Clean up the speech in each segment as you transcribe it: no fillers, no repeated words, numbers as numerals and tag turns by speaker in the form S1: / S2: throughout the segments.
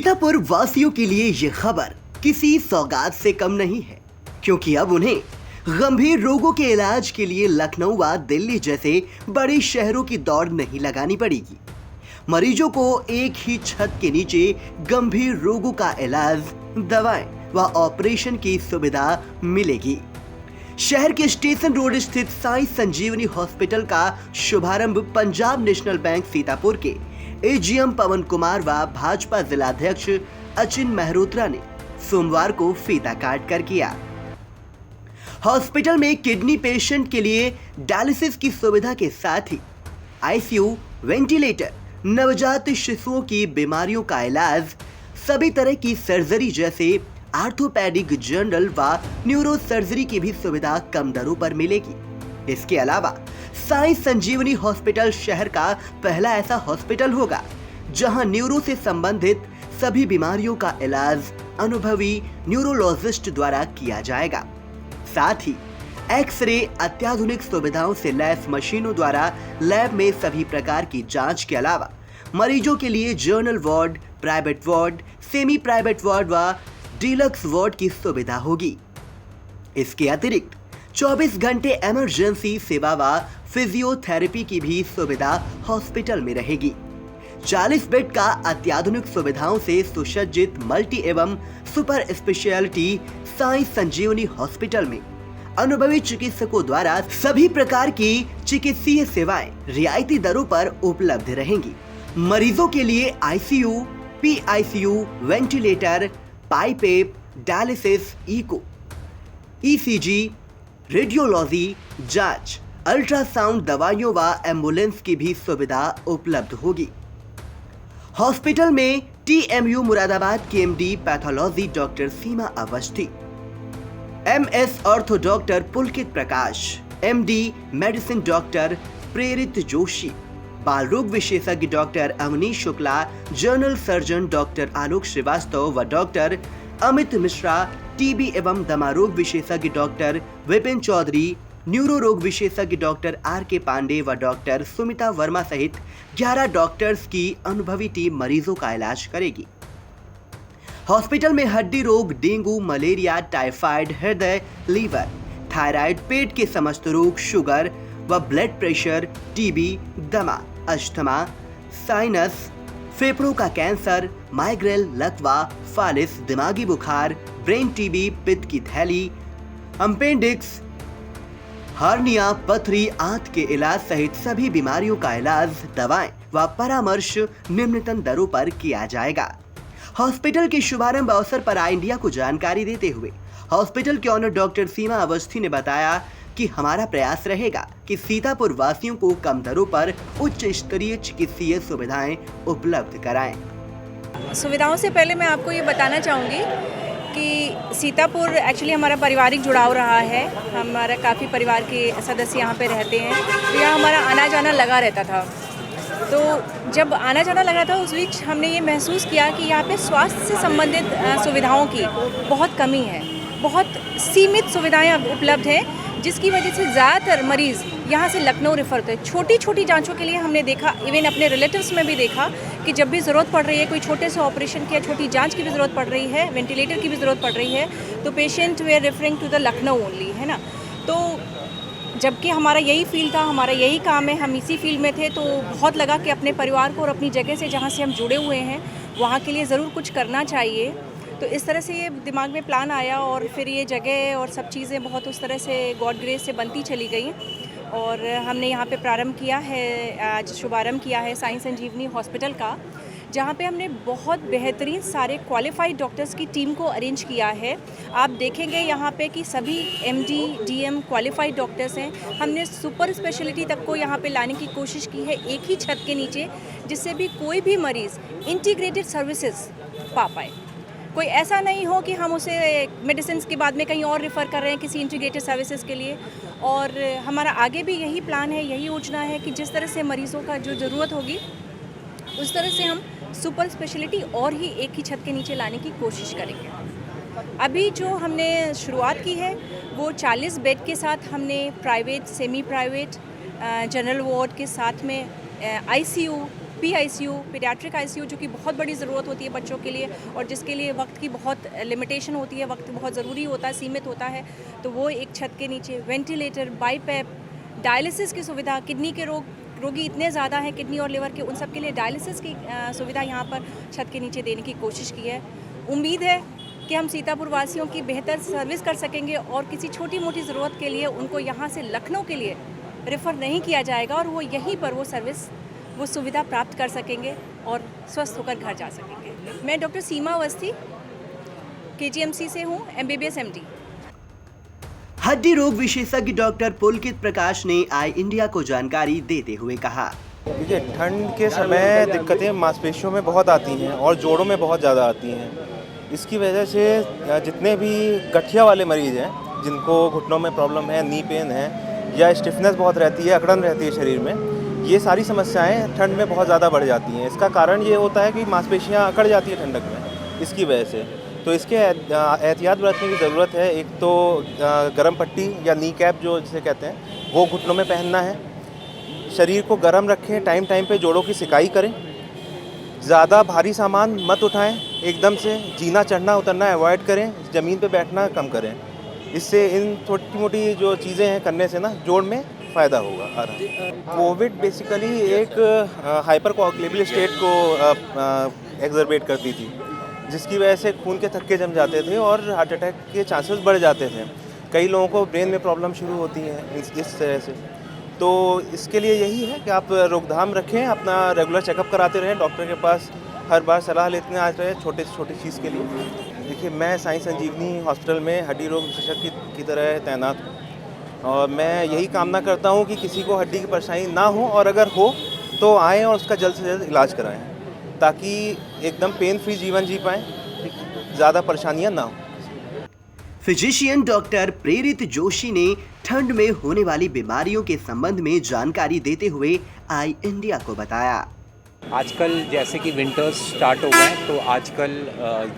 S1: सीतापुर वासियों के लिए ये खबर किसी सौगात से कम नहीं है, क्योंकि अब उन्हें गंभीर रोगों के इलाज के लिए लखनऊ व दिल्ली जैसे बड़े शहरों की दौड़ नहीं लगानी पड़ेगी। मरीजों को एक ही छत के नीचे गंभीर रोगों का इलाज, दवाएं व ऑपरेशन की सुविधा मिलेगी। शहर के स्टेशन रोड स्थित साई संजीवनी हॉस्पिटल का शुभारंभ पंजाब नेशनल बैंक सीतापुर के एजीएम पवन कुमार व भाजपा जिलाध्यक्ष अचिन मेहरोत्रा ने सोमवार को फीता काट कर किया। हॉस्पिटल में किडनी पेशेंट के लिए डायलिसिस की सुविधा के साथ ही आईसीयू, वेंटिलेटर, नवजात शिशुओं की बीमारियों का इलाज, सभी तरह की सर्जरी जैसे आर्थोपेडिक, जनरल व न्यूरो सर्जरी की भी सुविधा कम दरों पर मिलेगी। इसके अलावा साई संजीवनी हॉस्पिटल शहर का पहला ऐसा हॉस्पिटल होगा जहां न्यूरो से संबंधित सभी बीमारियों का इलाज अनुभवी न्यूरोलॉजिस्ट द्वारा किया जाएगा। साथ ही एक्सरे, अत्याधुनिक सुविधाओं से लैस मशीनों द्वारा लैब में सभी प्रकार की जांच के अलावा मरीजों के लिए journal ward, private ward, semi private ward व डीलक्स वार्ड की सुविधा होगी। इसके अतिरिक्त 24 घंटे इमरजेंसी सेवा व फिजियोथेरेपी की भी सुविधा हॉस्पिटल में रहेगी। 40 बेड का अत्याधुनिक सुविधाओं से सुसज्जित मल्टी एवं सुपर स्पेशलिटी साई संजीवनी हॉस्पिटल में अनुभवी चिकित्सकों द्वारा सभी प्रकार की चिकित्सीय सेवाएं रियायती दरों पर उपलब्ध रहेंगी। मरीजों के लिए आईसीयू, पीआईसीयू, वेंटिलेटर, पाइपेप, डायलिसिस, इको, ईसीजी, रेडियोलॉजी जांच, अल्ट्रासाउंड, दवाइयों व एम्बुलेंस की भी सुविधा उपलब्ध होगी। हॉस्पिटल में टीएमयू मुरादाबाद के MD pathology doctor Seema Awasthi, MS ortho doctor Pulkit Prakash, MD medicine doctor Prerit Joshi, बाल रोग विशेषज्ञ doctor Avnish Shukla, general surgeon doctor Alok Srivastava व डॉक्टर अमित मिश्रा, टीबी एवं दमा रोग विशेषज्ञ डॉक्टर विपिन चौधरी, न्यूरो रोग विशेषज्ञ डॉक्टर आर के पांडे व डॉक्टर सुमिता वर्मा सहित 11 डॉक्टर्स की अनुभवी टीम मरीजों का इलाज करेगी। हॉस्पिटल में हड्डी रोग, डेंगू, मलेरिया, टाइफाइड, हृदय, लीवर, थायराइड, पेट के समस्त रोग, शुगर व ब्लड प्रेशर, टीबी, दमा, अस्थमा, साइनस, फेफड़ों का कैंसर, माइग्रेन, लकवा, फालिस, दिमागी बुखार, ब्रेन टीबी, पित्त की थैली, अपेंडिक्स, हार्निया, पथरी, आंत के इलाज सहित सभी बीमारियों का इलाज, दवाएं व परामर्श निम्नतम दरों पर किया जाएगा। हॉस्पिटल के शुभारंभ अवसर पर आई इंडिया को जानकारी देते हुए हॉस्पिटल के ऑनर डॉक्टर सीमा अवस्थी ने बताया कि हमारा प्रयास रहेगा कि सीतापुर वासियों को कम दरों पर उच्च स्तरीय चिकित्सीय सुविधाएं उपलब्ध कराएं।
S2: सुविधाओं से पहले मैं आपको ये बताना चाहूँगी कि सीतापुर एक्चुअली हमारा पारिवारिक जुड़ाव रहा है। हमारा काफ़ी परिवार के सदस्य यहाँ पे रहते हैं, तो यहाँ हमारा आना जाना लगा रहता था। तो जब आना जाना लगा था उस बीच हमने ये महसूस किया कि यहाँ पे स्वास्थ्य से संबंधित सुविधाओं की बहुत कमी है, बहुत सीमित सुविधाएं उपलब्ध हैं, जिसकी वजह से ज़्यादातर मरीज़ यहाँ से लखनऊ रेफ़र होते हैं। छोटी छोटी जांचों के लिए हमने देखा, इवन अपने रिलेटिव्स में भी देखा कि जब भी ज़रूरत पड़ रही है, कोई छोटे से ऑपरेशन की या छोटी जांच की भी ज़रूरत पड़ रही है, वेंटिलेटर की भी ज़रूरत पड़ रही है, तो patient we are referring to the Lucknow only, है ना। तो जबकि हमारा यही फील्ड था, हमारा यही काम है, हम इसी फील्ड में थे, तो बहुत लगा कि अपने परिवार को और अपनी जगह से जहाँ से हम जुड़े हुए हैं वहाँ के लिए ज़रूर कुछ करना चाहिए। तो इस तरह से ये दिमाग में प्लान आया और फिर ये जगह और सब चीज़ें बहुत उस तरह से गॉड ग्रेस से बनती चली गई और हमने यहाँ पे प्रारंभ किया है, आज शुभारंभ किया है साई संजीवनी हॉस्पिटल का, जहाँ पे हमने बहुत बेहतरीन सारे क्वालिफाइड डॉक्टर्स की टीम को अरेंज किया है। आप देखेंगे यहाँ पे कि सभी एमडी, डीएम क्वालिफाइड डॉक्टर्स हैं। हमने सुपर स्पेशलिटी तक को यहाँ पे लाने की कोशिश की है एक ही छत के नीचे, जिससे भी कोई भी मरीज़ इंटीग्रेटेड सर्विसेज पा पाए। कोई ऐसा नहीं हो कि हम उसे मेडिसिन के बाद में कहीं और रेफ़र कर रहे हैं किसी इंटीग्रेटेड सर्विसेज के लिए। और हमारा आगे भी यही प्लान है, यही योजना है कि जिस तरह से मरीज़ों का जो ज़रूरत होगी उस तरह से हम सुपर स्पेशलिटी और ही एक ही छत के नीचे लाने की कोशिश करेंगे। अभी जो हमने शुरुआत की है वो 40 बेड के साथ हमने private, semi private, general ward के साथ में आईसीयू, PICU, पीडियाट्रिक ICU, जो कि बहुत बड़ी ज़रूरत होती है बच्चों के लिए और जिसके लिए वक्त की बहुत लिमिटेशन होती है, वक्त बहुत ज़रूरी होता है, सीमित होता है, तो वो एक छत के नीचे वेंटिलेटर, बाईपैप, डायलिसिस की सुविधा, किडनी के रोगी इतने ज़्यादा हैं, किडनी और लिवर के, उन सब के लिए डायलिसिस की सुविधा यहाँ पर छत के नीचे देने की कोशिश की है। उम्मीद है कि हम सीतापुर वासियों की बेहतर सर्विस कर सकेंगे और किसी छोटी मोटी ज़रूरत के लिए उनको यहाँ से लखनऊ के लिए रेफ़र नहीं किया जाएगा और वो यहीं पर वो सुविधा प्राप्त कर सकेंगे और स्वस्थ होकर घर जा सकेंगे। मैं डॉक्टर सीमा अवस्थी KGMC से हूँ, MBBS MD।
S1: हड्डी रोग विशेषज्ञ डॉक्टर पुलकित प्रकाश ने आई इंडिया को जानकारी देते हुए कहा,
S3: देखिए, ठंड के समय दिक्कतें मांसपेशियों में बहुत आती हैं और जोड़ों में बहुत ज़्यादा आती हैं। इसकी वजह से जितने भी गठिया वाले मरीज़ हैं, जिनको घुटनों में प्रॉब्लम है, नी पेन है या स्टिफनेस बहुत रहती है, अकड़न रहती है शरीर में, ये सारी समस्याएं ठंड में बहुत ज़्यादा बढ़ जाती हैं। इसका कारण ये होता है कि मांसपेशियां अकड़ जाती है ठंडक में, इसकी वजह से। तो इसके एहतियात बरतने की ज़रूरत है। एक तो गर्म पट्टी या नी कैप जो जिसे कहते हैं, वो घुटनों में पहनना है। शरीर को गर्म रखें, टाइम टाइम पे जोड़ों की सिकाई करें। ज़्यादा भारी सामान मत उठाएं, एकदम से जीना चढ़ना उतरना अवॉइड करें, ज़मीन पे बैठना कम करें। इससे इन छोटी मोटी जो चीज़ें हैं करने से ना जोड़ में फ़ायदा होगा। कोविड बेसिकली एक हाइपर कोआगुलेबल स्टेट को एग्जर्बेट करती थी, जिसकी वजह से खून के थक्के जम जाते थे और हार्ट अटैक के चांसेस बढ़ जाते थे। कई लोगों को ब्रेन में प्रॉब्लम शुरू होती है इस तरह से। तो इसके लिए यही है कि आप रोकथाम रखें, अपना रेगुलर चेकअप कराते रहें, डॉक्टर के पास हर बार सलाह लेते आते रहे छोटे से छोटी चीज़ के लिए। देखिए, मैं साई संजीवनी हॉस्पिटल में हड्डी रोग विशेषज्ञ की तरह तैनात हूँ और मैं यही कामना करता हूँ कि किसी को हड्डी की परेशानी ना हो और अगर हो तो आएँ और उसका जल्द से जल्द इलाज कराएँ, ताकि एकदम पेन फ्री जीवन जी पाएँ, ज़्यादा परेशानियाँ ना हो।
S1: फिजिशियन डॉक्टर प्रेरित जोशी ने ठंड में होने वाली बीमारियों के संबंध में जानकारी देते हुए आई इंडिया को बताया,
S4: आजकल जैसे कि विंटर्स स्टार्ट हो गए हैं, तो आजकल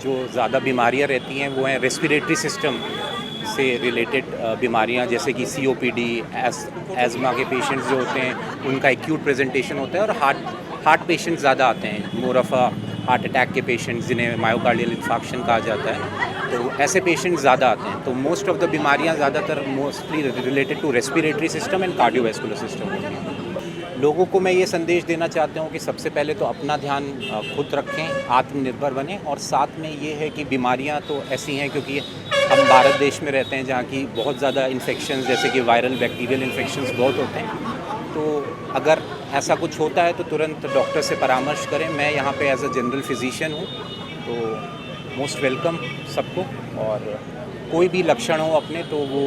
S4: जो ज़्यादा बीमारियां रहती हैं वो हैं रेस्पिरेटरी सिस्टम से रिलेटेड बीमारियां, जैसे कि COPD, एज़मा के पेशेंट्स जो होते हैं उनका एक्यूट प्रेजेंटेशन होता है और हार्ट पेशेंट्स ज़्यादा आते हैं, मोर ऑफ हार्ट अटैक के पेशेंट्स जिन्हें मायोकार्डियल इन्फार्क्शन कहा जाता है, तो ऐसे पेशेंट्स ज़्यादा आते हैं। तो मोस्ट ऑफ द बीमारियां ज़्यादातर mostly related to respiratory system and cardiovascular system होती हैं। लोगों को मैं ये संदेश देना चाहता हूँ कि सबसे पहले तो अपना ध्यान खुद रखें, आत्मनिर्भर बनें और साथ में ये है कि बीमारियाँ तो ऐसी हैं क्योंकि हम भारत देश में रहते हैं जहाँ की बहुत ज़्यादा इन्फेक्शंस जैसे कि वायरल बैक्टीरियल इन्फेक्शंस बहुत होते हैं। तो अगर ऐसा कुछ होता है तो तुरंत डॉक्टर से परामर्श करें। मैं यहाँ पे एज अ जनरल फिजिशियन हूँ, तो मोस्ट वेलकम सबको, और कोई भी लक्षण हो अपने तो वो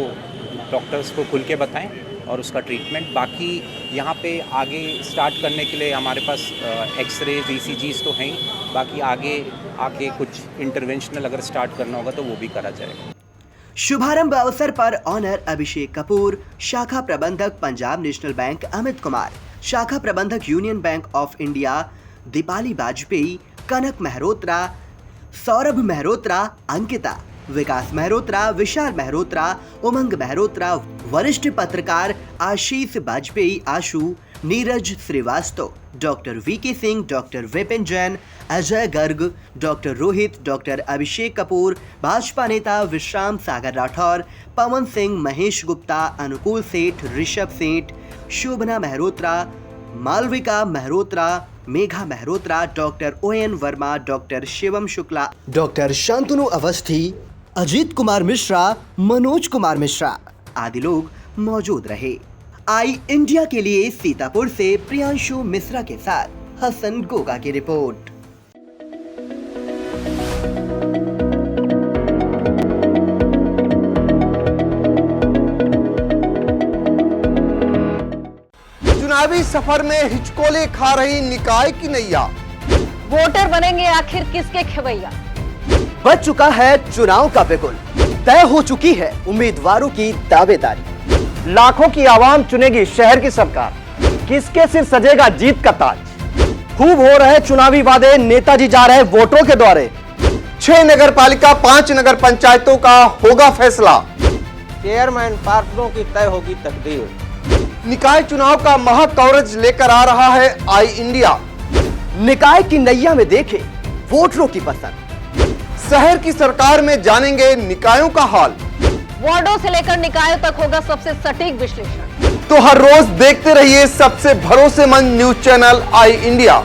S4: डॉक्टर्स को खुल के बताएं और उसका ट्रीटमेंट। बाकी यहाँ पे आगे स्टार्ट करने के लिए हमारे पास एक्सरेज ECGs तो हैं ही, बाकी आगे कुछ इंटरवेंशनल अगर स्टार्ट करना होगा तो वो भी करा जाएगा।
S1: शुभारंभ अवसर पर ऑनर अभिषेक कपूर, शाखा प्रबंधक पंजाब नेशनल बैंक अमित कुमार, शाखा प्रबंधक union bank of India Deepali Vajpayee, Kanak Mehrotra, Saurabh Mehrotra, Ankita, Vikas Mehrotra, Vishal Mehrotra, Umang Mehrotra, वरिष्ठ पत्रकार Ashish Vajpayee Ashu, Neeraj Srivastava, doctor VK Singh, doctor Vipin Jain, Ajay Garg, doctor Rohit, doctor Abhishek Kapoor, Bhajpa नेता विश्राम सागर राठौर, पवन सिंह, महेश गुप्ता, अनुकूल Seth, Rishabh Seth, Shobhana Mehrotra, Malvika Mehrotra, Megha Mehrotra, doctor ON Verma, doctor Shivam Shukla, doctor Shantanu Awasthi, Ajit Kumar Mishra, Manoj Kumar Mishra आदि लोग मौजूद रहे। आई इंडिया के लिए सीतापुर से प्रियांशु मिश्रा के साथ हसन गोगा की रिपोर्ट।
S5: चुनावी सफर में हिचकोले खा रही निकाय की नैया,
S6: वोटर बनेंगे आखिर किसके खवैया।
S1: बच चुका है चुनाव का बिगुल, तय हो चुकी है उम्मीदवारों की दावेदारी।
S7: लाखों की आवाम चुनेगी शहर की सरकार, किसके सिर सजेगा जीत का ताज। खूब हो रहे चुनावी वादे, नेताजी जा रहे वोटरों के द्वारे।
S5: 6 नगर पालिका 5 नगर पंचायतों का होगा फैसला।
S7: चेयरमैन पार्षदों की तय होगी तकदीर।
S5: निकाय चुनाव का महा कवरेज लेकर आ रहा है आई इंडिया।
S7: निकाय की नैया में देखे वोटरों की पसंद।
S5: शहर की सरकार में जानेंगे निकायों का हाल।
S6: वार्डों से लेकर निकायों तक होगा सबसे सटीक विश्लेषण।
S5: तो हर रोज देखते रहिए सबसे भरोसेमंद न्यूज चैनल आई इंडिया।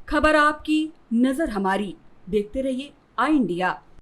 S8: खबर आपकी, नजर हमारी। देखते रहिए आई इंडिया।